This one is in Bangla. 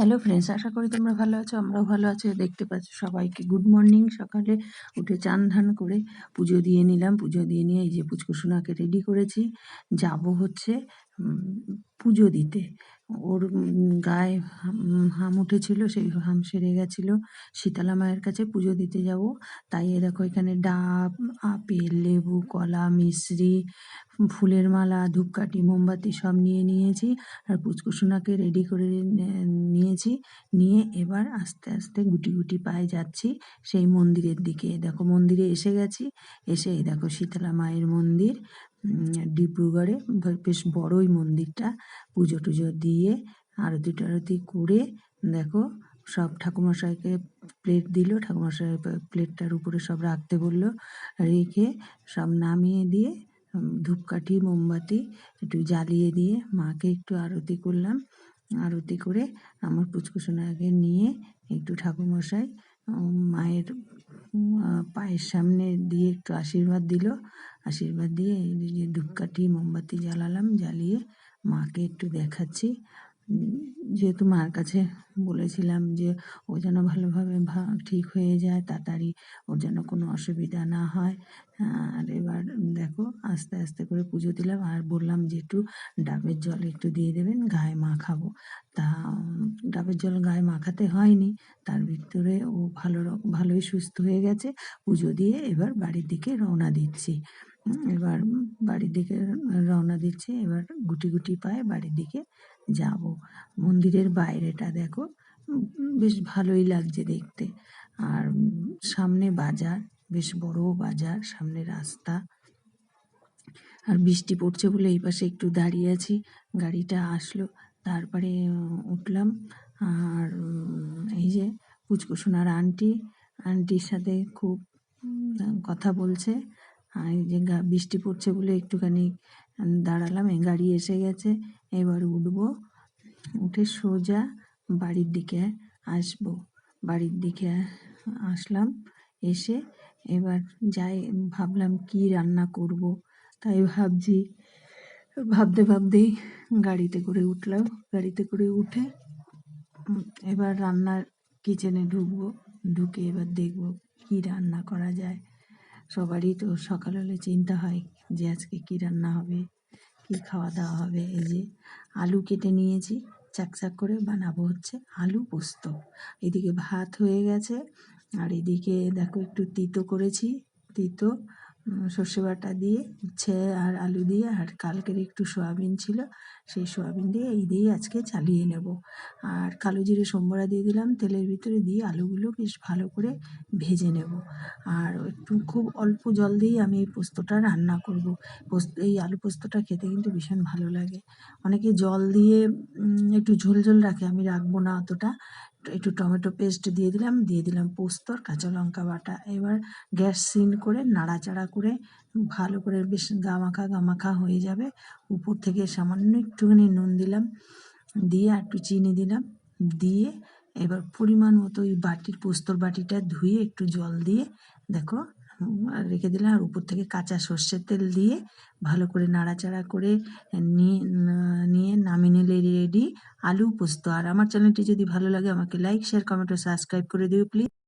হ্যালো ফ্রেন্ডস, আশা করি তোমরা ভালো আছো। আমরাও ভালো আছি। দেখতে পাচ্ছ সবাইকে গুড মর্নিং। সকালে উঠে চান ধান করে পুজো দিয়ে নিলাম। পুজো দিয়ে নিয়ে এই যে পুচকুসোনাকে রেডি করেছি, যাব হচ্ছে পুজো দিতে। ওর গায়ে হাম উঠেছিল, সেই হাম সেরে গেছিলো। শীতলা মায়ের কাছে পুজো দিতে যাব। তাই এ দেখো এখানে ডাব, আপেল, লেবু, কলা, মিশ্রি, ফুলের মালা, ধূপকাঠি, মোমবাতি সব নিয়ে নিয়েছি। আর পুচকুসোনাকে রেডি করে নিয়েছি। নিয়ে এবার আস্তে আস্তে গুটি গুটি পায়ে যাচ্ছি সেই মন্দিরের দিকে। দেখো মন্দিরে এসে গেছি। এসে এই দেখো শীতলা মায়ের মন্দির, ডিব্রুগড়ে। বেশ বড়ই মন্দিরটা। পুজো টুজো দিয়ে আরতি টারতি করে দেখো সব ঠাকুমশাইকে প্লেট দিল। ঠাকুমশাই প্লেটটার উপরে সব রাখতে বললো। রেখে সব নামিয়ে দিয়ে ধূপকাঠি মোমবাতি একটু জ্বালিয়ে দিয়ে মাকে একটু আরতি করলাম। আরতি করে আমার পুচকুসোনাকে নিয়ে একটু ঠাকুরমশাই মায়ের পায়ের সামনে দিয়ে একটু আশীর্বাদ দিল। আশীর্বাদ দিয়ে এই যে ধূপকাঠি মোমবাতি জ্বালালাম, জ্বালিয়ে মাকে একটু দেখাচ্ছি। যেহেতু মার কাছে বলেছিলাম যে ও যেন ভালোভাবে ঠিক হয়ে যায়, তাড়াতাড়ি ওর যেন কোনো অসুবিধা না হয়। আর এবার দেখো আস্তে আস্তে করে পুজো দিলাম। আর বললাম যে একটু ডাবের জল একটু দিয়ে দেবেন, গায়ে মাখাবো। তা ডাবের জল গায়ে মাখাতে হয়নি, তার ভিতরে ও ভালোই সুস্থ হয়ে গেছে। পুজো দিয়ে এবার বাড়ির দিকে রওনা দিচ্ছি। এবার বাড়ির দিকে রওনা দিচ্ছি। এবার গুটি গুটি পায়ে বাড়ির দিকে যাব। মন্দিরের বাইরেটা দেখো, বেশ ভালোই লাগছে দেখতে। আর সামনে বাজার, বেশ বড় বাজার, সামনে রাস্তা। আর বৃষ্টি পড়ছে বলে এই পাশে একটু দাঁড়িয়ে আছি। গাড়িটা আসলো, তারপরে উঠলাম। আর এই যে পুচকুসোনার আন্টির সাথে খুব কথা বলছে। আর এই যে বৃষ্টি পড়ছে বলে একটুখানি দাঁড়ালাম। এই গাড়ি এসে গেছে, এবার উঠবো। উঠে সোজা বাড়ির দিকে আসবো। বাড়ির দিকে আসলাম। এসে এবার যাই, ভাবলাম কি রান্না করব। তাই ভাবতে ভাবতেই গাড়িতে করে উঠলাম। গাড়িতে করে উঠে এবার রান্নার কিচেনে ঢুকবো। ঢুকে এবার দেখবো কি রান্না করা যায়। সবারই তো সকাল হলে চিন্তা হয় যে আজকে কি রান্না হবে, কি খাওয়া দাওয়া হবে। এই যে আলু কেটে নিয়েছি, চাকচাক করে বানাবো হচ্ছে আলু পোস্ত। এদিকে ভাত হয়ে গেছে। আর এদিকে দেখো একটু তিতো করেছি। তিতো সর্ষে বাটা দিয়ে, উচ্ছে আর আলু দিয়ে, আর কালকের একটু সয়াবিন ছিল, সেই সয়াবিন দিয়ে এই দিয়ে আজকে চালিয়ে নেব। আর কালো জিরে সম্বরা দিয়ে দিলাম তেলের ভিতরে, দিয়ে আলুগুলো বেশ ভালো করে ভেজে নেব। আর একটু খুব অল্প জল দিয়েই আমি এই পোস্তটা রান্না করব। এই আলু পোস্তটা খেতে কিন্তু ভীষণ ভালো লাগে। অনেকে জল দিয়ে একটু ঝোল ঝোল রাখে, আমি রাখবো না অতটা। একটু টমেটো পেস্ট দিয়ে দিলাম পোস্তর কাঁচা লঙ্কা বাটা। এবার গ্যাস সিন করে নাড়াচাড়া করে ভালো করে বেশ গামাখা হয়ে যাবে। উপর থেকে সামান্য একটুখানি নুন দিলাম, দিয়ে আর একটু চিনি দিলাম, দিয়ে এবার পরিমাণ মতো ওই পোস্তর বাটিটা ধুয়ে একটু জল দিয়ে দেখো রেখে দিলাম। আর উপর থেকে কাঁচা সর্ষের তেল দিয়ে ভালো করে নাড়াচাড়া করে নিয়ে নামিয়ে নিলে রেডি আলু পোস্ত। আর আমার চ্যানেলটি যদি ভালো লাগে আমাকে লাইক, শেয়ার, কমেন্ট ও সাবস্ক্রাইব করে দিও প্লিজ।